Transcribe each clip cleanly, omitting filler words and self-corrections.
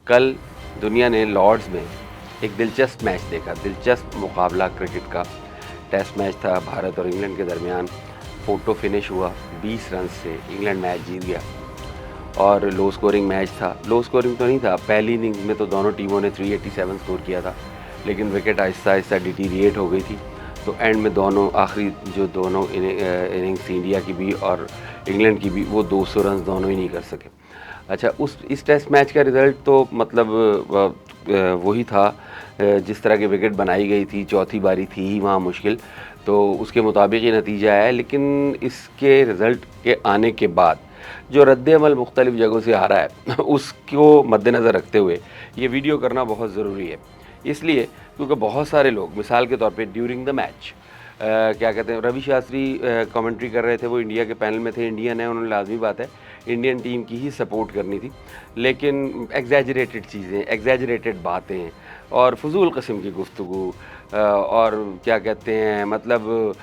कल दुनिया ने लॉर्ड्स में एक दिलचस्प मैच देखा, दिलचस्प मुकाबला क्रिकेट का टेस्ट मैच था भारत और इंग्लैंड के दरमियान। फोटो फिनिश हुआ 20 रन से, इंग्लैंड मैच जीत गया और लो स्कोरिंग मैच था। लो स्कोरिंग तो नहीं था, पहली इनिंग्स में तो दोनों टीमों ने 387 स्कोर किया था, लेकिन विकेट आहिस्ता आहिस्ता डिटीरिएट हो गई थी। तो एंड में दोनों आखिरी जो दोनों इनिंग्स इंडिया की भी और इंग्लैंड की भी, वो 200 रन दोनों ही नहीं कर सके। अच्छा, इस टेस्ट मैच का रिज़ल्ट तो मतलब वही था जिस तरह के विकेट बनाई गई थी, चौथी बारी थी ही वहाँ मुश्किल, तो उसके मुताबिक ही नतीजा आया। लेकिन इसके रिज़ल्ट के आने के बाद जो रद्द-ए-अमल मुख्तलिफ़ जगहों से आ रहा है उसको मद्देनज़र रखते हुए ये वीडियो करना बहुत ज़रूरी है। इसलिए क्योंकि बहुत सारे लोग, मिसाल के तौर पे ड्यूरिंग द मैच क्या कहते हैं, रवि शास्त्री कमेंट्री कर रहे थे, वो इंडिया के पैनल में थे, इंडियन है, उन्होंने लाजमी बात है इंडियन टीम की ही सपोर्ट करनी थी, लेकिन एग्जैजरेटेड चीज़ें, एग्जैजरेटेड बातें और फजूल किस्म की गुफ्तगू और क्या कहते हैं मतलब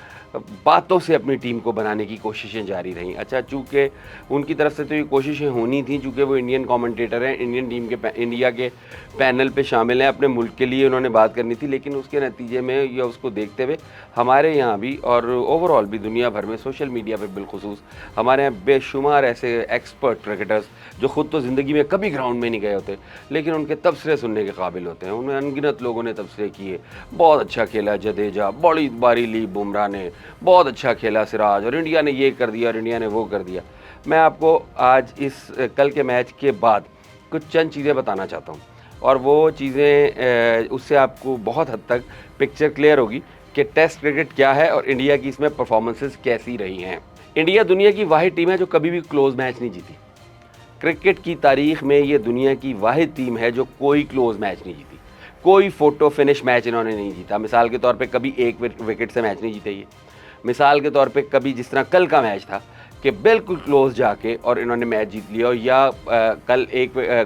बातों से अपनी टीम को बनाने की कोशिशें जारी रहीं। अच्छा, चूँकि उनकी तरफ से तो ये कोशिशें होनी थी, चूँकि वो इंडियन कमेंटेटर हैं, इंडियन टीम के इंडिया के पैनल पे शामिल हैं, अपने मुल्क के लिए उन्होंने बात करनी थी, लेकिन उसके नतीजे में या उसको देखते हुए हमारे यहाँ भी और ओवरऑल भी दुनिया भर में सोशल मीडिया पे बिलखुसूस हमारे यहाँ बेशुमार ऐसे एक्सपर्ट क्रिकेटर्स जो ख़ुद तो ज़िंदगी में कभी ग्राउंड में नहीं गए होते, लेकिन उनके तबसरे सुनने के काबिल होते हैं। उन्हें अनगिनत लोगों ने तबसरे किए, बहुत अच्छा खेला जडेजा, बड़ी बारी ली बुमराह ने, बहुत अच्छा खेला सिराज, और इंडिया ने ये कर दिया और इंडिया ने वो कर दिया। मैं आपको आज इस कल के मैच के बाद कुछ चंद चीज़ें बताना चाहता हूँ, और वो चीज़ें उससे आपको बहुत हद तक पिक्चर क्लियर होगी कि टेस्ट क्रिकेट क्या है और इंडिया की इसमें परफॉर्मेंसेस कैसी रही हैं। इंडिया दुनिया की वाहिद टीम है जो कभी भी क्लोज मैच नहीं जीती। क्रिकेट की तारीख में ये दुनिया की वाहिद टीम है जो कोई क्लोज मैच नहीं जीती, कोई फोटो फिनिश मैच इन्होंने नहीं जीता। मिसाल के तौर पे कभी एक विकेट से मैच नहीं जीते ये। मिसाल के तौर पे कभी जिस तरह कल का मैच था कि बिल्कुल क्लोज जाके और इन्होंने मैच जीत लिया, या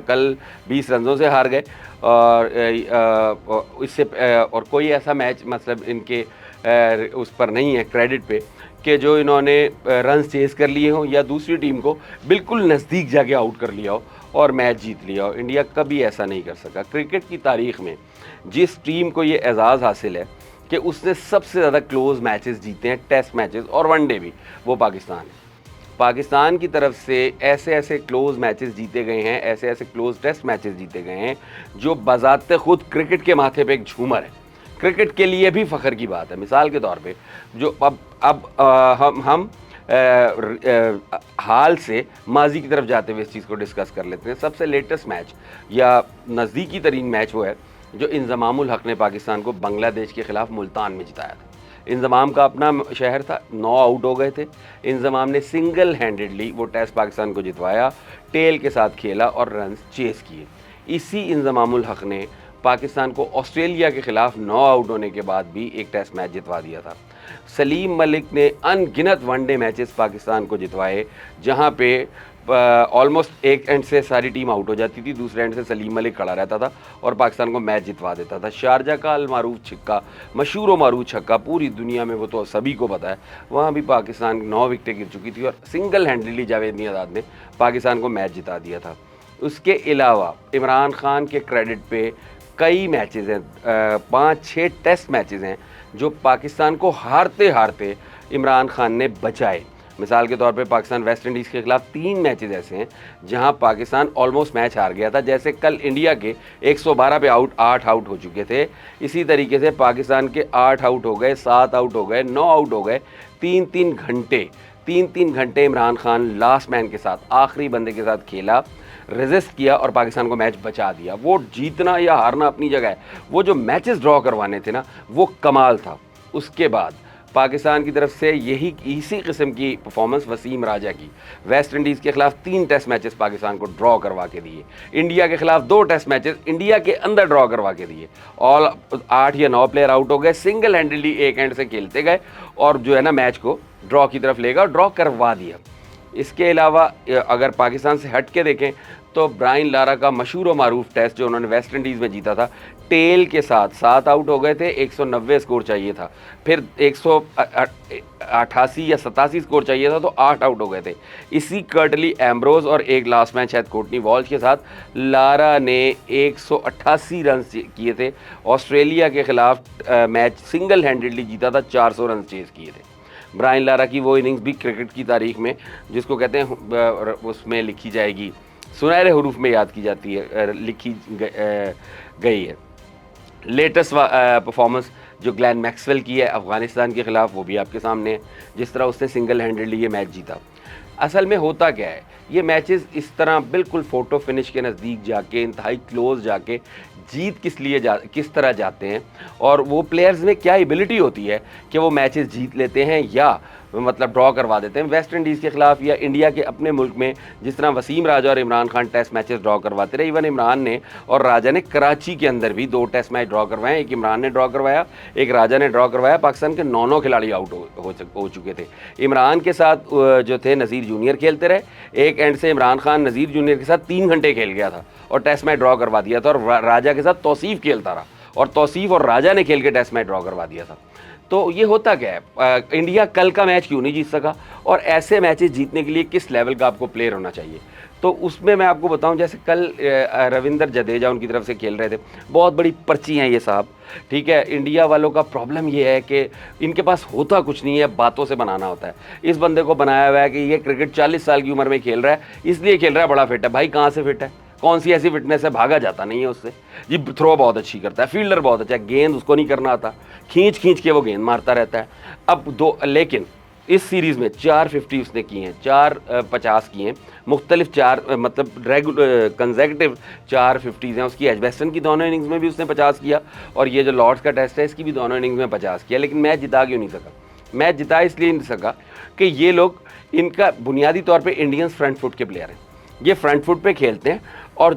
कल 20 रनों से हार गए और इससे और कोई ऐसा मैच मतलब इनके उस पर नहीं है क्रेडिट पे कि जो इन्होंने रन चेस कर लिए हों या दूसरी टीम को बिल्कुल नज़दीक जाके आउट कर लिया हो और मैच जीत लिया हो। इंडिया कभी ऐसा नहीं कर सका। क्रिकेट की तारीख़ में जिस टीम को ये एजाज़ हासिल है कि उसने सबसे ज़्यादा क्लोज मैचेस जीते हैं, टेस्ट मैचेस और वनडे भी, वो पाकिस्तान है। पाकिस्तान की तरफ से ऐसे ऐसे क्लोज मैचेस जीते गए हैं, ऐसे ऐसे क्लोज टेस्ट मैचेस जीते गए हैं जो बज़ाते ख़ुद क्रिकेट के माथे पे एक झूमर है, क्रिकेट के लिए भी फ़ख्र की बात है। मिसाल के तौर पे जो हम हाल से माजी की तरफ जाते हुए इस चीज़ को डिस्कस कर लेते हैं। सबसे लेटेस्ट मैच या नज़दीकी तरीन मैच वो है जो इंज़मामुल हक़ ने पाकिस्तान को बांग्लादेश के ख़िलाफ़ मुल्तान में जिताया था। इंज़माम का अपना शहर था, 9 आउट हो गए थे। इंज़माम ने सिंगल हैंडेडली वो टेस्ट पाकिस्तान को जितवाया, टेल के साथ खेला और रन चेस किए। इसी इंज़मामुल हक़ ने पाकिस्तान को ऑस्ट्रेलिया के ख़िलाफ़ 9 आउट होने के बाद भी एक टेस्ट मैच जितवा दिया था। सलीम मलिक ने अनगिनत वनडे मैचेस पाकिस्तान को जितवाए, जहां पे ऑलमोस्ट एक एंड से सारी टीम आउट हो जाती थी, दूसरे एंड से सलीम मलिक खड़ा रहता था और पाकिस्तान को मैच जितवा देता था। शारजा का अलमारूफ छक्का, मशहूर व मारूफ छक्का, पूरी दुनिया में वो तो सभी को पता है, वहाँ भी पाकिस्तान 9 विकेटें गिर चुकी थी और सिंगल हैंडली जावेद मियांदाद ने पाकिस्तान को मैच जिता दिया था। उसके अलावा इमरान खान के क्रेडिट पे कई मैचेस हैं, 5-6 टेस्ट मैचेस हैं जो पाकिस्तान को हारते हारते इमरान खान ने बचाए। मिसाल के तौर पे पाकिस्तान वेस्ट इंडीज़ के ख़िलाफ़ 3 मैचेस ऐसे हैं जहां पाकिस्तान ऑलमोस्ट मैच हार गया था। जैसे कल इंडिया के 112 पे 8 आउट हो चुके थे, इसी तरीके से पाकिस्तान के 8 आउट हो गए, 7 आउट हो गए, 9 आउट हो गए। 3-3 घंटे इमरान खान लास्ट मैन के साथ, आखिरी बंदे के साथ खेला, रेजिस्ट किया और पाकिस्तान को मैच बचा दिया। वो जीतना या हारना अपनी जगह है, वो जो मैचेस ड्रॉ करवाने थे ना, वो कमाल था। उसके बाद पाकिस्तान की तरफ से इसी किस्म की परफॉर्मेंस वसीम राजा की, वेस्ट इंडीज़ के ख़िलाफ़ 3 टेस्ट मैचेस पाकिस्तान को ड्रॉ करवा के दिए, इंडिया के ख़िलाफ़ 2 टेस्ट मैचेस इंडिया के अंदर ड्रॉ करवा के दिए। ऑल 8 या 9 प्लेयर आउट हो गए, सिंगल हैंडली एक एंड से खेलते गए और जो है ना मैच को ड्रॉ की तरफ ले गए और ड्रॉ करवा दिया। इसके अलावा अगर पाकिस्तान से हट के देखें तो ब्रायन लारा का मशहूर और मारूफ टेस्ट जो उन्होंने वेस्ट इंडीज़ में जीता था, टेल के साथ 7 आउट हो गए थे, 190 स्कोर चाहिए था, फिर 188 या 87 स्कोर चाहिए था तो 8 आउट हो गए थे। इसी कर्टली एम्ब्रोज और एक लास्ट मैच शायद कोर्टनी वॉल्श के साथ लारा ने 188 रन किए थे। ऑस्ट्रेलिया के खिलाफ मैच सिंगल हैंडेडली जीता था, 400 रन चेज़ किए थे। ब्रायन लारा की वो इनिंग्स भी क्रिकेट की तारीख में, जिसको कहते हैं उसमें लिखी जाएगी, सुनहरे हरूफ में याद की जाती है, लिखी गई है। लेटेस्ट परफॉर्मेंस जो ग्लेन मैक्सवेल की है अफ़गानिस्तान के ख़िलाफ़, वो भी आपके सामने है, जिस तरह उसने सिंगल हैंडेडली ये मैच जीता। असल में होता क्या है, ये मैचेस इस तरह बिल्कुल फ़ोटो फिनिश के नज़दीक जाके, इंतहाई क्लोज जाके जीत किस तरह जाते हैं, और वो प्लेयर्स में क्या एबिलिटी होती है कि वो मैचेस जीत लेते हैं या मतलब ड्रॉ करवा देते हैं। वेस्ट इंडीज़ के ख़िलाफ़ या इंडिया के अपने मुल्क में जिस तरह वसीम राजा और Imran Khan test matches draw करवाते रहे, इवन इमरान ने और राजा ने कराची के अंदर भी 2 टेस्ट मैच ड्रॉ करवाए, एक इमरान ने ड्रॉ करवाया, एक राजा ने ड्रॉ करवाया। पाकिस्तान के 9 खिलाड़ी आउट हो चुके थे। इमरान के साथ जो थे नज़ीर जूनियर खेलते रहे, एक एंड से इमरान खान नज़ीर जूनियर के साथ 3 घंटे खेल गया था और टेस्ट मैच ड्रॉ करवा दिया था, और राजा के साथ तौसीफ़ खेलता रहा और तौसीफ़ और राजा ने खेल के टेस्ट मैच ड्रॉ करवा दिया था। तो ये होता क्या है, इंडिया कल का मैच क्यों नहीं जीत सका, और ऐसे मैचेस जीतने के लिए किस लेवल का आपको प्लेयर होना चाहिए। तो उसमें मैं आपको बताऊं, जैसे कल रविंद्र जडेजा उनकी तरफ से खेल रहे थे, बहुत बड़ी पर्ची हैं ये साहब, ठीक है। इंडिया वालों का प्रॉब्लम ये है कि इनके पास होता कुछ नहीं है, बातों से बनाना होता है। इस बंदे को बनाया हुआ है कि ये क्रिकेट 40 साल की उम्र में खेल रहा है, इसलिए खेल रहा है, बड़ा फिट है। भाई कहाँ से फिट है, कौन सी ऐसी फिटनेस है, भागा जाता नहीं है उससे जी। थ्रो बहुत अच्छी करता है, फील्डर बहुत अच्छा है, गेंद उसको नहीं करना आता, खींच खींच के वो गेंद मारता रहता है। अब लेकिन इस सीरीज़ में 450 उसने किए हैं, 450 किए हैं, मुख्तलिफ 4 मतलब कंसेक्टिव 450 हैं उसकी। एजबेस्टन की दोनों इनिंग्स में भी उसने 50 किया, और ये जो लॉर्ड्स का टेस्ट है इसकी भी दोनों इनिंग्स में 50 किया। लेकिन मैच जिता क्यों नहीं सका? मैच जिता इसलिए नहीं सका कि ये लोग, इनका बुनियादी तौर पर इंडियंस फ्रंट फुट के प्लेयर हैं, ये फ्रंट फुट पे खेलते हैं, और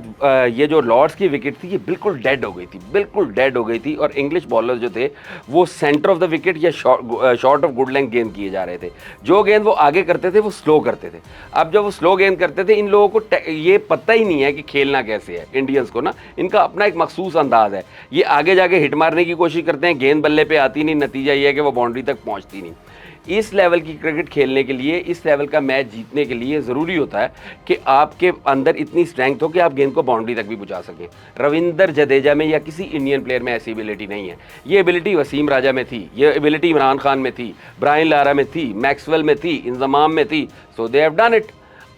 ये जो लॉर्ड्स की विकेट थी ये बिल्कुल डेड हो गई थी, बिल्कुल डेड हो गई थी, और इंग्लिश बॉलर जो थे वो सेंटर ऑफ द विकेट या शॉर्ट ऑफ गुड लेंथ गेंद किए जा रहे थे। जो गेंद वो आगे करते थे वो स्लो करते थे। अब जब वो स्लो गेंद करते थे, इन लोगों को ये पता ही नहीं है कि खेलना कैसे है। इंडियंस को ना, इनका अपना एक मखसूस अंदाज़ है, ये आगे जाके हिट मारने की कोशिश करते हैं, गेंद बल्ले पे आती नहीं, नतीजा ये है कि वो बाउंड्री तक पहुँचती नहीं। इस लेवल की क्रिकेट खेलने के लिए, इस लेवल का मैच जीतने के लिए ज़रूरी होता है कि आपके अंदर इतनी स्ट्रेंथ हो कि आप गेंद को बाउंड्री तक भी पहुंचा सकें। रविंदर जडेजा में या किसी इंडियन प्लेयर में ऐसी एबिलिटी नहीं है। ये एबिलिटी वसीम राजा में थी, ये एबिलिटी इमरान खान में थी, ब्रायन लारा में थी, मैक्सवेल में थी, इंजमाम में थी, सो दे हैव डन इट।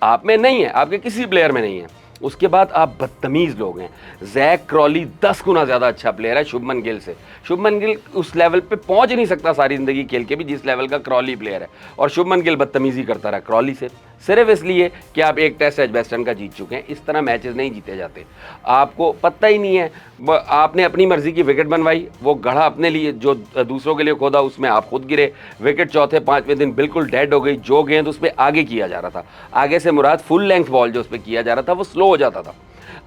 आप में नहीं है, आपके किसी प्लेयर में नहीं है। उसके बाद आप बदतमीज़ लोग हैं। जैक क्रॉली 10 गुना ज़्यादा अच्छा प्लेयर है शुभमन गिल से। शुभमन गिल उस लेवल पे पहुंच नहीं सकता सारी ज़िंदगी खेल के भी जिस लेवल का क्रॉली प्लेयर है, और शुभमन गिल बदतमीज़ी करता रहा क्रॉली से, सिर्फ इसलिए कि आप एक टेस्ट एजबेस्टन का जीत चुके हैं। इस तरह मैचेस नहीं जीते जाते। आपको पता ही नहीं है, आपने अपनी मर्ज़ी की विकेट बनवाई, वो गढ़ा अपने लिए जो दूसरों के लिए खोदा उसमें आप खुद गिरे, विकेट चौथे 5वें दिन बिल्कुल डेड हो गई। जो गेंद उस पर आगे किया जा रहा था, आगे से मुराद फुल लेंथ बॉल जो उस पर किया जा रहा था, वो स्लो हो जाता था।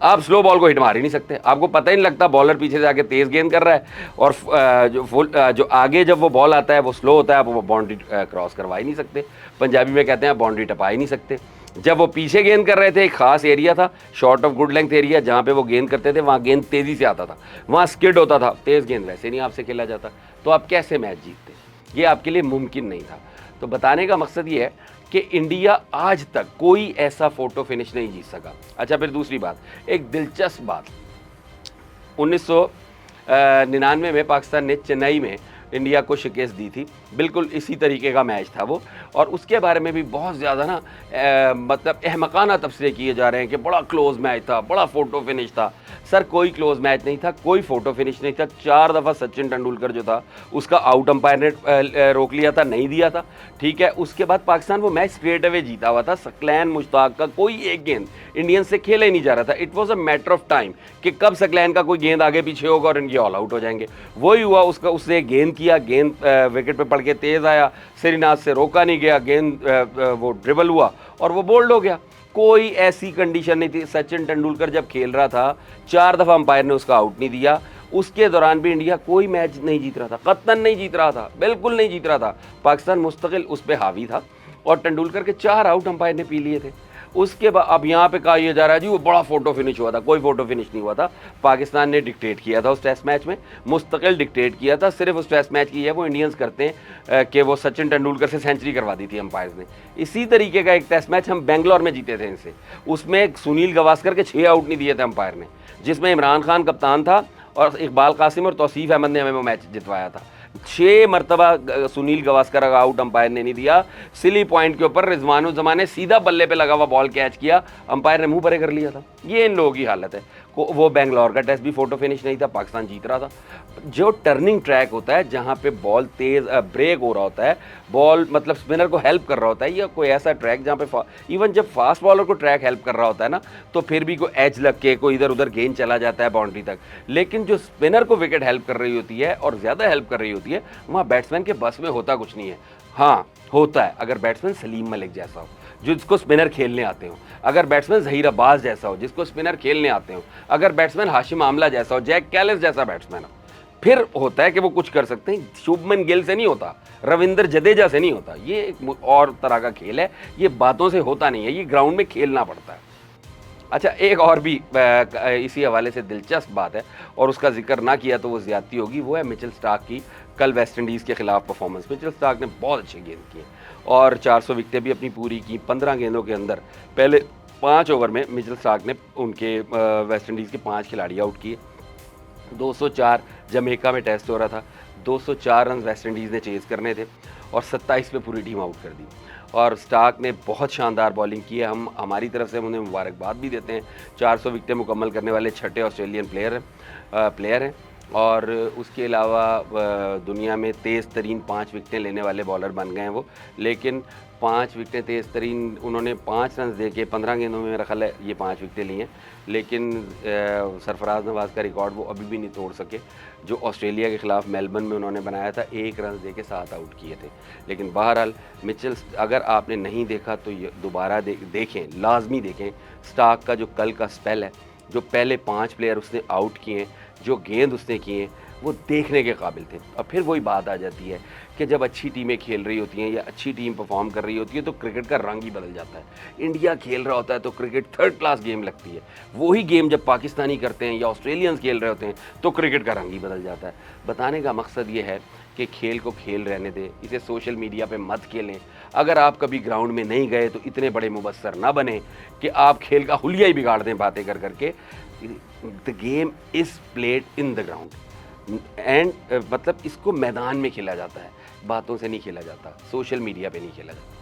आप स्लो बॉल को हिट मार ही नहीं सकते, आपको पता ही नहीं लगता बॉलर पीछे से आके तेज़ गेंद कर रहा है, और जो आगे जब वो बॉल आता है वो स्लो होता है, आप वो बाउंड्री क्रॉस करवा ही नहीं सकते। पंजाबी में कहते हैं बाउंड्री टपा ही नहीं सकते। जब वो पीछे गेंद कर रहे थे, एक ख़ास एरिया था, short of good length area, जहाँ पे वो गेंद करते थे वहाँ गेंद तेज़ी से आता था, वहाँ स्किड होता था, तेज़ गेंद वैसे नहीं आपसे खेला जाता। तो आप कैसे मैच जीतते? ये आपके लिए मुमकिन नहीं था। तो बताने का मकसद ये है कि इंडिया आज तक कोई ऐसा फ़ोटो फिनिश नहीं जीत सका। अच्छा, फिर दूसरी बात, एक दिलचस्प बात, 1999 में पाकिस्तान ने चेन्नई में इंडिया को शिकस्त दी थी, बिल्कुल इसी तरीके का मैच था वो, और उसके बारे में भी बहुत ज़्यादा ना मतलब अहमकाना तबसरे किए जा रहे हैं कि बड़ा क्लोज मैच था, बड़ा फ़ोटो फिनिश था। सर कोई क्लोज मैच नहीं था, कोई फ़ोटो फिनिश नहीं था। 4 दफ़ा सचिन तेंदुलकर जो था उसका आउट अंपायर ने रोक लिया था, नहीं दिया था, ठीक है। उसके बाद पाकिस्तान वो मैच स्ट्रेट अवे जीता हुआ था। सकलैन मुश्ताक का कोई एक गेंद इंडियन से खेला ही नहीं जा रहा था। It was a matter of time कि कब सकलैन का कोई गेंद आगे पीछे होगा और इनके ऑल आउट हो जाएंगे। वही हुआ, उसने गेंद किया, गेंद विकेट पे पड़ के तेज़ आया, श्रीनाथ से रोका नहीं गया, गेंद वो ड्रिबल हुआ और वो बोल्ड हो गया। कोई ऐसी कंडीशन नहीं थी। सचिन तेंदुलकर जब खेल रहा था 4 दफ़ा अंपायर ने उसका आउट नहीं दिया, उसके दौरान भी इंडिया कोई मैच नहीं जीत रहा था, कतन नहीं जीत रहा था, बिल्कुल नहीं जीत रहा था। पाकिस्तान मुस्तकिल उस पर हावी था और तेंदुलकर के 4 आउट अंपायर ने पी लिए थे। उसके बाद अब यहाँ पे कहा यह जा रहा है जी वो बड़ा फोटो फिनिश हुआ था, कोई फोटो फिनिश नहीं हुआ था। पाकिस्तान ने डिक्टेट किया था उस टेस्ट मैच में, मुस्तकिल डिक्टेट किया था। सिर्फ उस टेस्ट मैच की है वो इंडियंस करते हैं कि वो सचिन तेंदुलकर से सेंचुरी करवा दी थी अंपायर्स ने। इसी तरीके का एक टेस्ट मैच हम बेंगलोर में जीते थे इनसे, उसमें सुनील गवास्कर के 6 आउट नहीं दिए थे अंपायर ने, जिसमें इमरान खान कप्तान था और इकबाल कासिम और तौसीफ अहमद ने हमें वो मैच जितवाया था। 6 मरतबा सुनील गवास्कर का आउट अंपायर ने नहीं दिया। सिली पॉइंट के ऊपर रिजवानुज्जमान ने सीधा बल्ले पे लगा हुआ बॉल कैच किया, अंपायर ने मुंह परे कर लिया था। ये इन लोगों की हालत है। वो बेंगलोर का टेस्ट भी फोटो फिनिश नहीं था, पाकिस्तान जीत रहा था। जो टर्निंग ट्रैक होता है जहाँ पे बॉल तेज ब्रेक हो रहा होता है, बॉल मतलब स्पिनर को हेल्प कर रहा होता है, या कोई ऐसा ट्रैक जहाँ पे इवन जब फास्ट बॉलर को ट्रैक हेल्प कर रहा होता है ना, तो फिर भी कोई एज लग के कोई इधर उधर गेंद चला जाता है बाउंड्री तक। लेकिन जो स्पिनर को विकेट हेल्प कर रही होती है और ज़्यादा हेल्प कर रही होती है, वहाँ बैट्समैन के बस में होता कुछ नहीं है। हाँ होता है अगर बैट्समैन सलीम मलिक जैसा हो जिसको स्पिनर खेलने आते हो, अगर बैट्समैन जहीर अब्बास जैसा हो जिसको स्पिनर खेलने आते हो, अगर बैट्समैन हाशिम आमला जैसा हो, जैक कैलिस जैसा बैट्समैन हो, फिर होता है कि वो कुछ कर सकते हैं। शुभमन गिल से नहीं होता, रविंद्र जडेजा से नहीं होता। ये एक और तरह का खेल है, ये बातों से होता नहीं है, ये ग्राउंड में खेलना पड़ता है। अच्छा एक और भी इसी हवाले से दिलचस्प बात है और उसका जिक्र ना किया तो वो ज़्यादती होगी, वो है मिचेल स्टार्क की कल वेस्ट इंडीज़ के खिलाफ परफॉर्मेंस। मिचेल स्टार्क ने बहुत अच्छे गेंद किए और 400 विकेटें भी अपनी पूरी की। 15 गेंदों के अंदर पहले 5 ओवर में मिचेल स्टार्क ने उनके वेस्ट इंडीज़ के 5 खिलाड़ी आउट किए। 204 जमैका में टेस्ट हो रहा था, 204 रन वेस्ट इंडीज़ ने चेज़ करने थे और 27 पे पूरी टीम आउट कर दी। और स्टार्क ने बहुत शानदार बॉलिंग की है, हम हमारी तरफ से उन्हें मुबारकबाद भी देते हैं। 400 विकेटें मुकम्मल करने वाले 6ठे ऑस्ट्रेलियन प्लेयर हैं और उसके अलावा दुनिया में तेज़ तरीन 5 विकेटें लेने वाले बॉलर बन गए हैं वो। लेकिन 5 विकेटें तेज़ तरीन उन्होंने 5 रन दे के 15 गेंदों में मेरा ख्याल है ये 5 विकेटें ली हैं, लेकिन सरफराज नवाज़ का रिकॉर्ड वो अभी भी नहीं तोड़ सके जो ऑस्ट्रेलिया के ख़िलाफ़ मेलबर्न में उन्होंने बनाया था। 1 रन दे के 7 आउट किए थे। लेकिन बहरहाल मिचेल, अगर आपने नहीं देखा तो ये दोबारा देखें, लाजमी देखें। स्टार्क का जो कल का स्पेल है, जो पहले 5 प्लेयर उसने आउट किए हैं, जो गेंद उसने किए वो देखने के काबिल थे। अब फिर वही बात आ जाती है कि जब अच्छी टीमें खेल रही होती हैं या अच्छी टीम परफॉर्म कर रही होती है तो क्रिकेट का रंग ही बदल जाता है। इंडिया खेल रहा होता है तो क्रिकेट थर्ड क्लास गेम लगती है, वही गेम जब पाकिस्तानी करते हैं या ऑस्ट्रेलियंस खेल रहे होते हैं तो क्रिकेट का रंग ही बदल जाता है। बताने का मकसद ये है कि खेल को खेल रहने दें, इसे सोशल मीडिया पे मत खेलें। अगर आप कभी ग्राउंड में नहीं गए तो इतने बड़े मुबस्सर ना बने कि आप खेल का हुलिया ही बिगाड़ दें बातें कर करके। The game is played in the ground and मतलब इसको मैदान में खेला जाता है, बातों से नहीं खेला जाता, सोशल मीडिया पे नहीं खेला जाता।